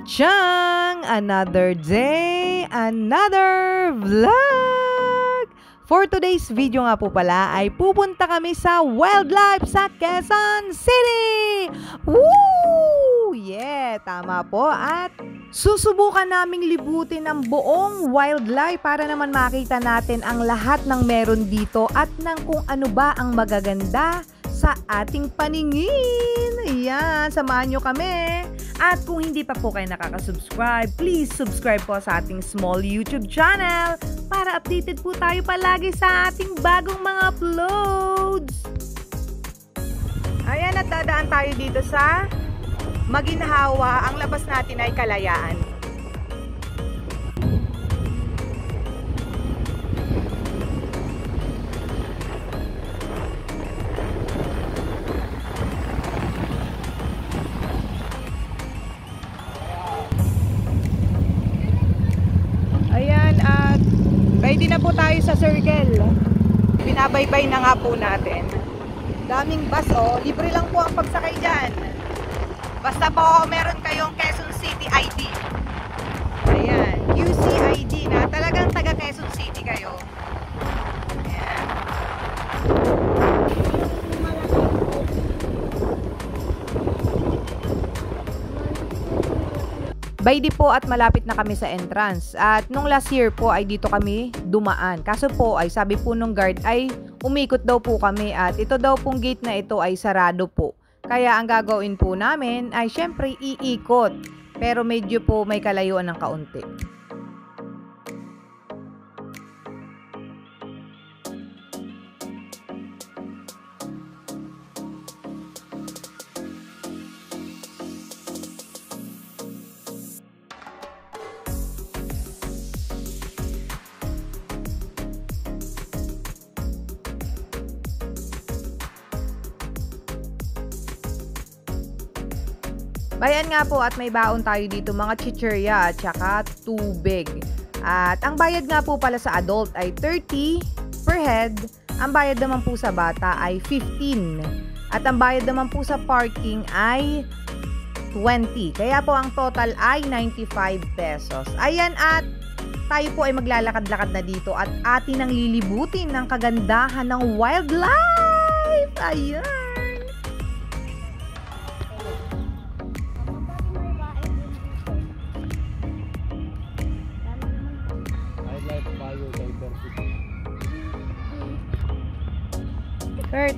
Kachang! Another day, another vlog! For today's video nga po pala ay pupunta kami sa wildlife sa Quezon City! Woo! Yeah, tama po. At susubukan naming libutin ang buong wildlife para naman makita natin ang lahat ng meron dito at ng kung ano ba ang magaganda sa ating paningin. Ayan, samahan nyo kami. At kung hindi pa po kayo nakaka-subscribe, please subscribe po sa ating small YouTube channel para updated po tayo palagi sa ating bagong mga uploads. Ayan, at dadaan tayo dito sa Maginhawa. Ang labas natin ay Kalayaan. Ready na po tayo sa circle. Binabaybay na nga po natin. Daming bus, oh. Libre lang po ang pagsakay dyan. Basta po meron kayong Quezon City ID. Ayan, QC ID na. Talagang taga Quezon City kayo. Ayan. By di po at malapit na kami sa entrance. At nung last year po ay dito kami dumaan. Kaso po ay sabi po nung guard ay umikot daw po kami at ito daw pong gate na ito ay sarado po. Kaya ang gagawin po namin ay syempre iikot. Pero medyo po may kalayuan ng kaunti. Bayan nga po at may baon tayo dito mga chichirya at saka tubig. At ang bayad nga po pala sa adult ay 30 per head. Ang bayad naman po sa bata ay 15. At ang bayad naman po sa parking ay 20. Kaya po ang total ay 95 pesos. Ayan, at tayo po ay maglalakad-lakad na dito at atin ang lilibutin ng kagandahan ng wildlife. Ayan. Kurt.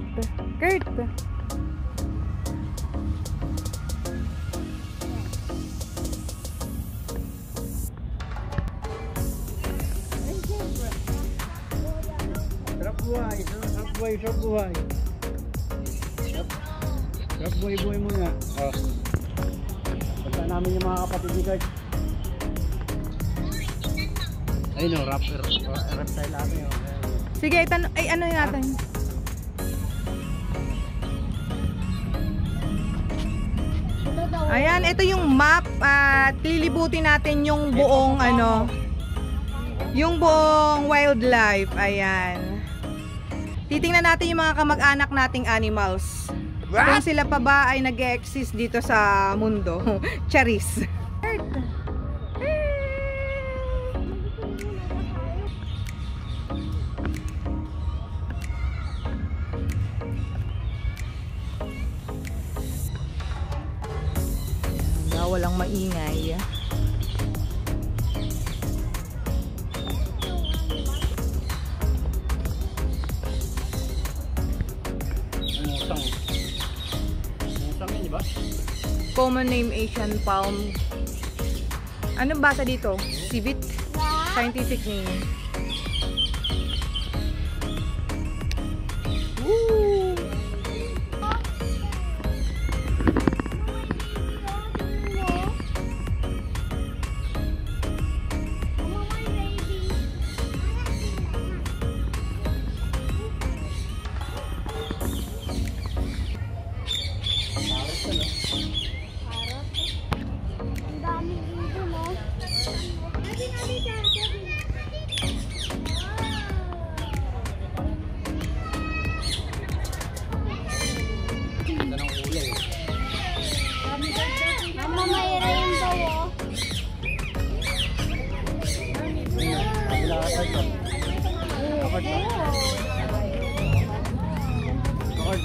Sarap buhay. Sarap buhay muna. Oh. Punta namin yung mga kapatid ni Kurt. Ayun o, reptile namin o. Sige, ano natin? Ayan, ito yung map at lilibutin natin yung buong yung buong wildlife. Ayan. Titingnan natin yung mga kamag-anak nating animals. Kung sila pa ba ay nag-e-exist dito sa mundo. Charis. Walang maingay. Musang yun, diba? Common name Asian palm. Anong basa dito? Civet? Scientific name. Woo!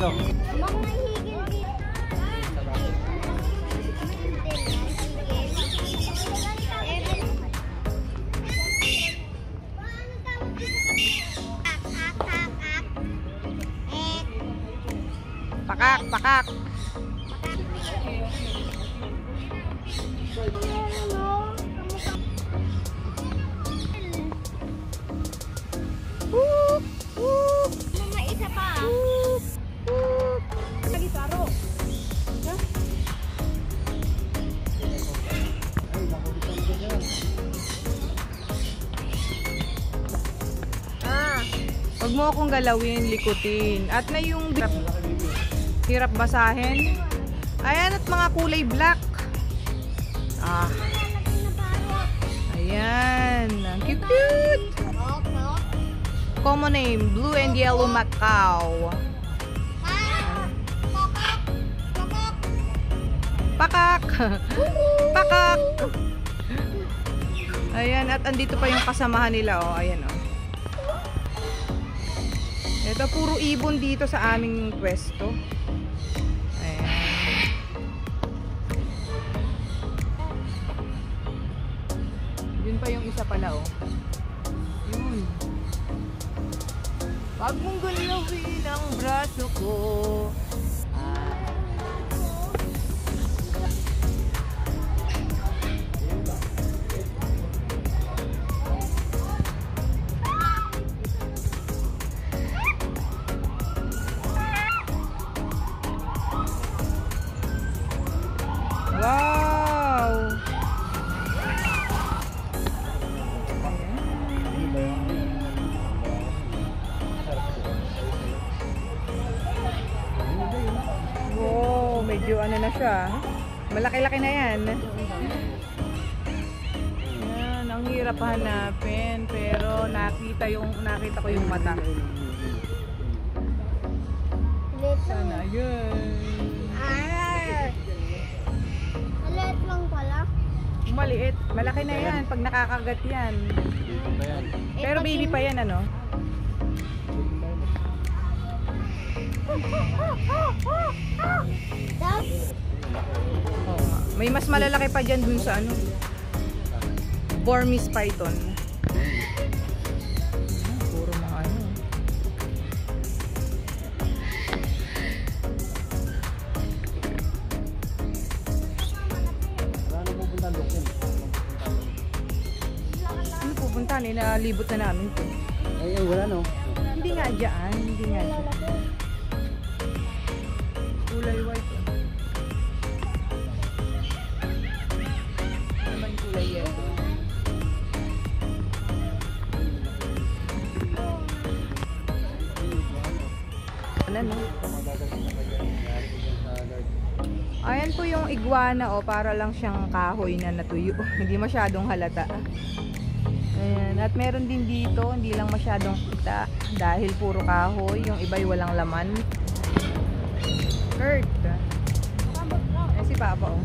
dito. Pakak, pakak. Mama, isa pa. Lagi taro. Huwag mo akong galawin, likutin. At na yung hirap basahin. Ayan, at mga kulay black. Ayan. Ang cute. Common name, blue and yellow macaw. Pakak. Pakak. Ayan, at andito pa yung kasamahan nila. Oh, ayan, oh. Ito, puro ibon dito sa aming pwesto. Ayan. Yun pa yung isa pala, oh. Yun. Wag mong galawin ang braso ko. Wow! Wow, medyo ano na siya. Malaki-laki na yan. Yan, ang hirap hanapin, pero nakita ko yung mata. Sana yun. Maliit lang pala. Maliit. Malaki na yan pag nakakagat yan. Pero baby pa yan, ano? Oh, may mas malalaki pa dyan dun sa ano? Burmese python. Puro mga ano. Ano pupuntahan? Nalibot na namin ito. Ay, wala no. Hindi nga dyan. Hindi nga dyan. Kulay white. Ano ba yung kulay yellow? Ano no? Ayan po yung iguana, oh, para lang siyang kahoy na natuyo. Hindi masyadong halata. Ayan. At meron din dito, hindi lang masyadong kita dahil puro kahoy. Yung iba'y walang laman. Kurt. Ayan si Papa, oh.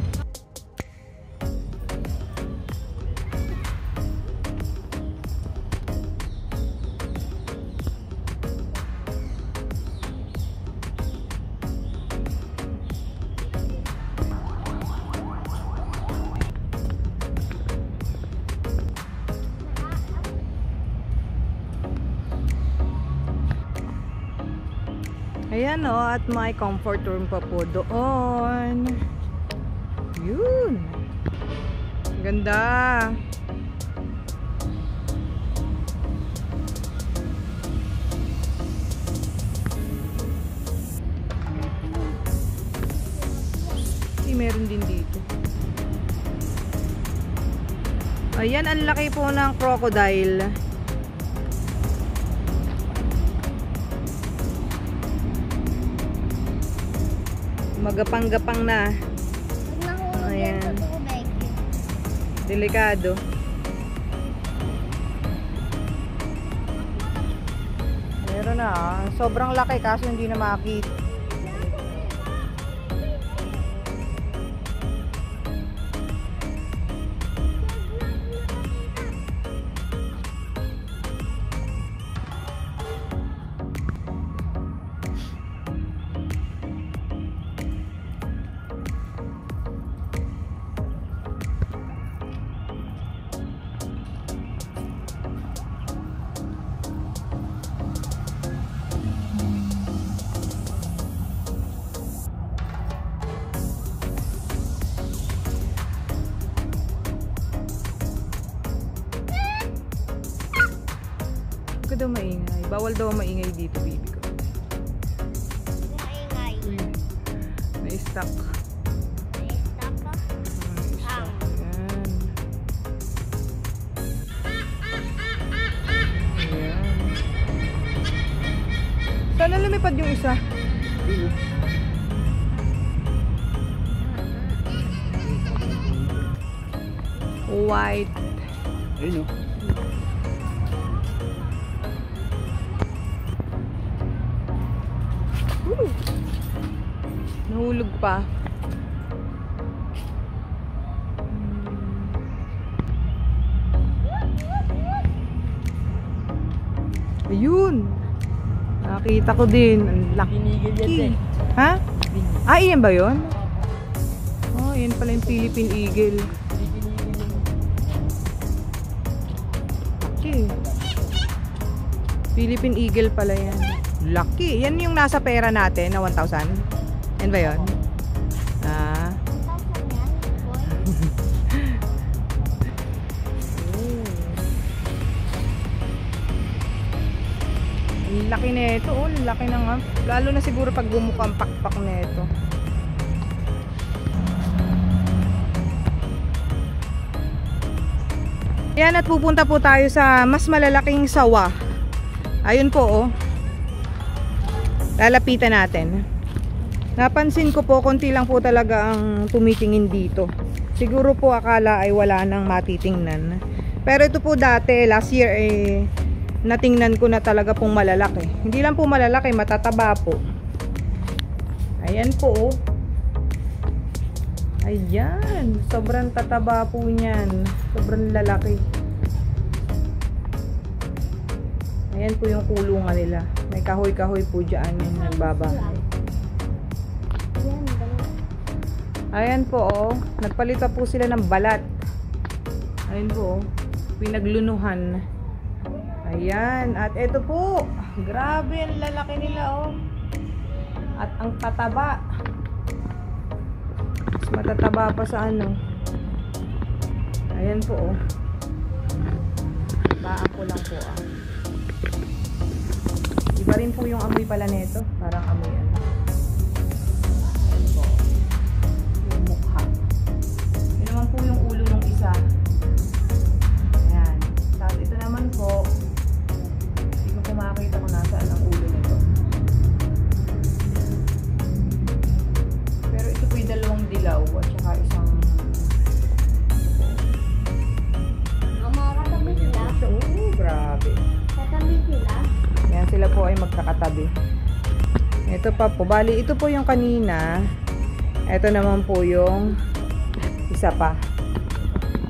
Ayan, oh, at may comfort room pa po doon. Yun. Ganda. Meron din dito. Ayan, ang laki po ng crocodile. Magapang-gapang na. Ayan. Delikado. Meron na, ah. Sobrang laki kaso hindi na makita. Bawal daw maingay dito, baby ko. Maingay. Uy, na-stuck. Na-stop ka? Na-stuck. Ayan. Ayan. Sana lumipad yung isa. White. Ayun, oh. Woo! Nahulog pa. Ayun. Nakita ko din. Ang laki. Pinigil yan, Ha? Ah, iyan ba yun? Oh, yan pala yung Philippine Eagle. Laki. Philippine Eagle pala yan. Laki. Yan yung nasa pera natin na 1,000. Yan ba yun? Ah. Saan yan, boy? Ang laki nito, oh, laki na nga. Lalo na siguro pag bumukha ang pakpak nito. Yan, at pupunta po tayo sa mas malalaking sawa. Ayun po, oh. Lalapitan natin. Napansin ko po, konti lang po talaga ang tumitingin dito. Siguro po akala ay wala nang matitingnan. Pero ito po dati, last year natingnan ko na talaga pong malalaki. Hindi lang po malalaki, matataba po. Ayan po, oh. Ayan, sobrang tataba po niyan. Sobrang lalaki. Ayan po yung kulungan nila. May kahoy-kahoy po dyan yung nagbabahay. Yan, dalawa. Ayan po, oh. Nagpalitan po sila ng balat. Ayan po, oh. Pinaglunuhan. Ayan. At ito po. Grabe, ang lalaki nila, oh. At ang tataba. Mas matataba pa sa ano. Ayan po, oh. Baan ko lang po, ah. Iba rin po yung amoy pala nito. Parang amoy ano. Ayan po. Yung mukha. Yun naman po yung ulo ng isa. Ayan. Tapos ito naman po. Hindi ko makakita kung nasaan ang ulo nito. Pero ito po yung dalawang dilaw at saka isang Katabi sila. oh, grabe. Katabi sila. Ayan, sila po ay magkakatabi. Ito pa po. Bali, ito po yung kanina. Ito naman po yung isa pa.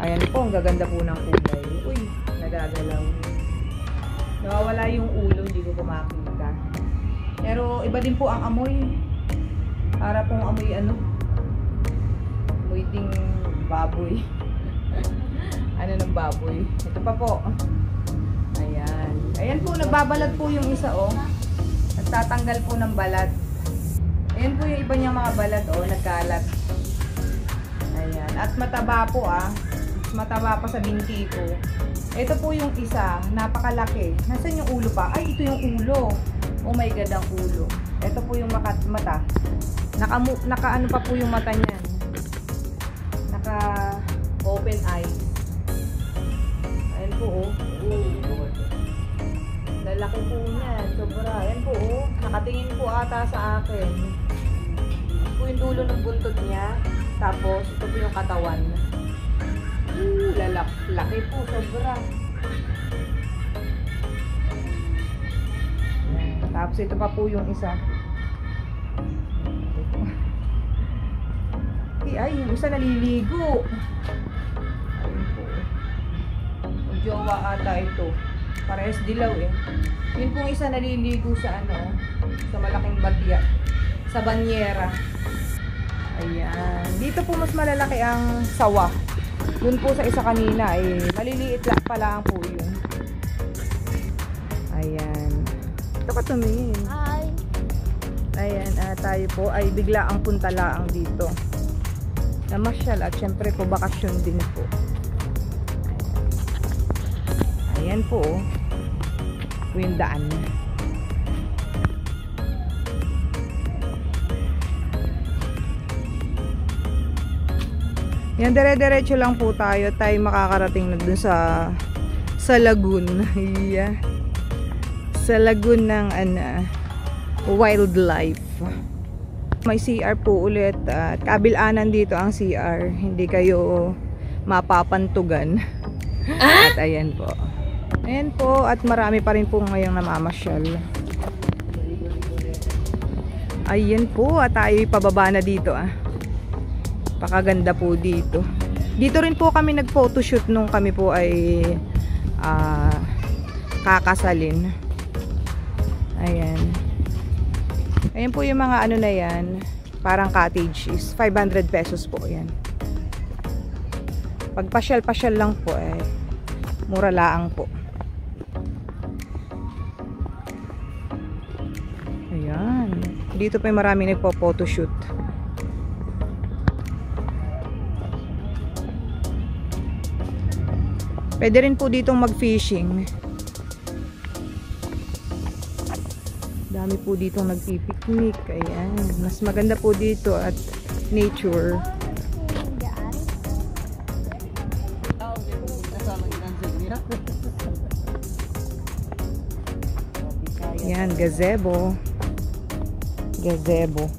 Ayan po, ang gaganda po ng kulay. Uy, nagagalaw. Nawawala yung ulo, hindi ko makita. Pero iba din po ang amoy. Para pong amoy ano? Amoy ding baboy. Ano ng baboy? Ito pa po. Ayan. Ayan po, nagbabalat po yung isa, oh. Nagtatanggal po ng balat. Ayan po yung iba niyang mga balat, oh. Nagkalat. Ayan. At mataba po, ah. Mataba pa sa binti ko. Ito po yung isa. Napakalaki. Nasaan yung ulo pa? Ay, ito yung ulo. Oh my God, ang ulo. Ito po yung mata. Naka ano pa po yung mata niyan. Naka open eye. Ayan po, oh. Lalaki po niyan. Sobra. Ayan po, oh. Nakatingin po ata sa akin. Ito po yung dulo ng buntot niya. Tapos, ito po yung katawan. Laki po. Sobra. Ayan. Tapos, ito pa po yung isa. Ay, yung isa naliligo. Ayun po. Yung jowa ata ito. Parehas dilaw eh. Yun pong isa naliligo sa ano, sa malaking bagya. Sa banyera. Ayan. Dito po mas malalaki ang sawa. Dun po sa isa kanina eh, maliliit lang pala ang po yun. Ayan. Ito ka tumingin. Ay. Ayan, tayo po ay bigla ang punta laang dito. Namasyal at syempre po bakasyon din po. Ayan po, oh. po yung daan. Yan, dire-diretso lang po tayo. Tayo makakarating na dun sa lagoon. Yeah. Sa lagoon ng wildlife. May CR po ulit. At kabilanan dito ang CR. Hindi kayo mapapantugan. At ayan po. Ayan po. At marami pa rin po ngayong namamasyal. Ayan po. At tayo pababa na dito Pakaganda po dito. Dito rin po kami nag-photoshoot nung kami po ay kakasalin. Ayan. Ayan po yung mga ano na yan. Parang cottage is 500 pesos po yan. Pag pasyal-pasyal lang po mura laang po. Ayan. Dito po yung marami nagpo-photoshoot. Pwede rin po ditong mag-fishing. Dami po ditong nagpipiknik. Ayan. Mas maganda po dito at nature. Ayan, gazebo. Gazebo.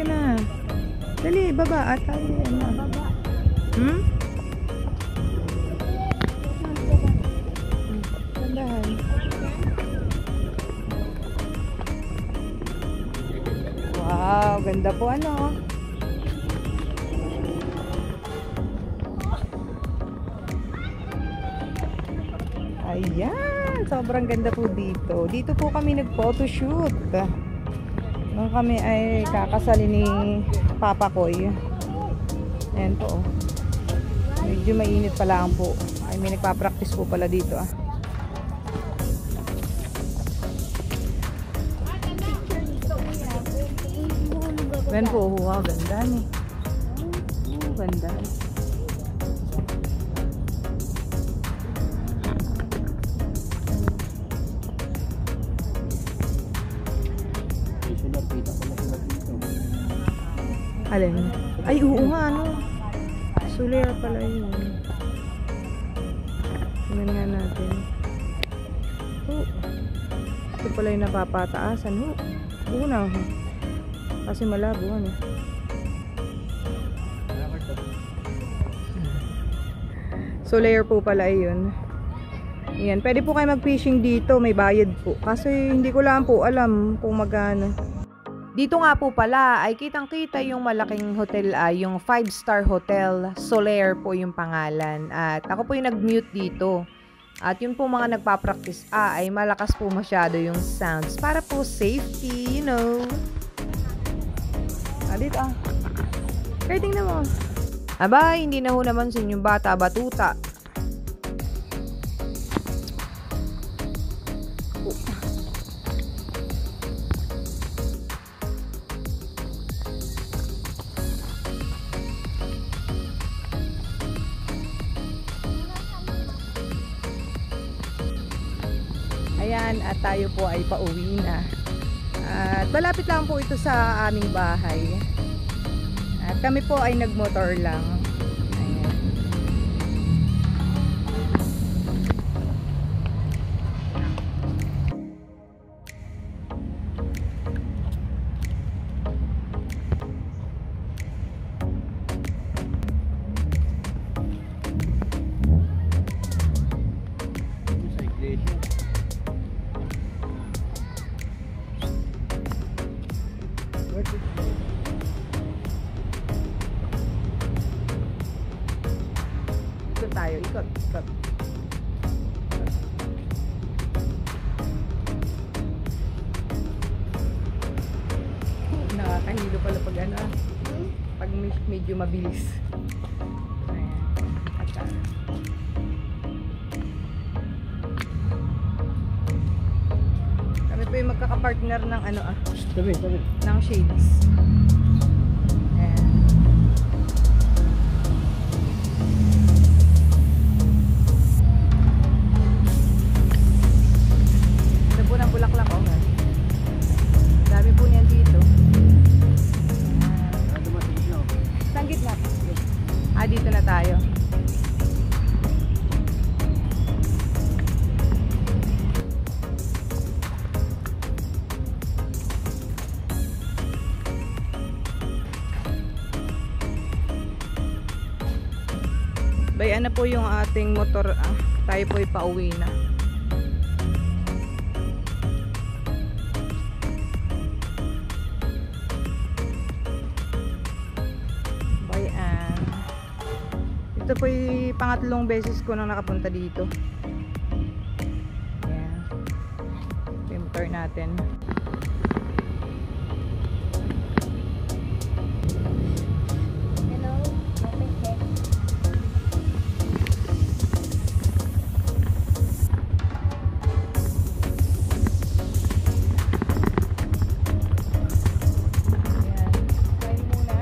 Na. Dali, baba at tayo. Baba. Tandahan. Wow, ganda po Ayan, sobrang ganda po dito. Dito po kami nag-photoshoot. Nung kami ay kakasali ni Papa Koy. Ayan po. Medyo mainit pala ang po. Ay, may nagpa-practice po pala dito Ayan po. Wow, ganda ni. Ganda. Alin? Ay, oo nga, Sulera pala yun. Tingnan nga natin. Ito pala yung napapataasan. Oo na. Kasi malabo, Sulera po pala yun. Yan. Pwede po kayo mag-fishing dito. May bayad po. Kasi hindi ko lang po alam kung magkano. Dito nga po pala ay kitang-kita yung malaking hotel yung 5-star hotel. Solaire po yung pangalan. At ako po yung nag-mute dito. At yun po mga nagpa-practice ay malakas po masyado yung sounds. Para po safety, Dito Kaya tingnan mo. Aba, hindi na ho naman sa inyong bata batuta. Ayan, at tayo po ay pauwi na. At malapit lang po ito sa aming bahay. At kami po ay nagmotor lang. Ayan. Ikot tayo, ikot. Nakakahilo pala pag pag medyo mabilis. Ayan. Kami po yung magkakapartner ng Tabi. ng shades. Ayan. Ayan na po yung ating motor. Tayo po ipauwi na. Bayan. Ito po yung pangatlong beses ko nang nakapunta dito. Ayan. Ito yung motor natin. Hello, open check. Ayan. Kain muna.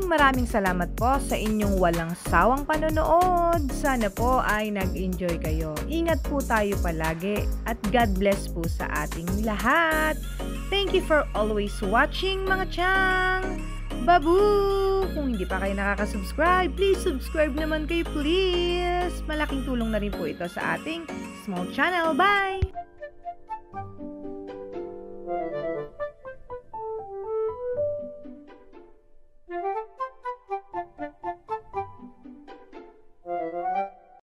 Maraming salamat po sa inyong walang sawang panonood. Sana po ay nag-enjoy kayo. Ingat po tayo palagi at God bless po sa ating lahat. Thank you for always watching mga chang. Babu! Kung hindi pa kayo nakaka-subscribe, please subscribe naman kayo please. Malaking tulong na rin po ito sa ating small channel. Bye!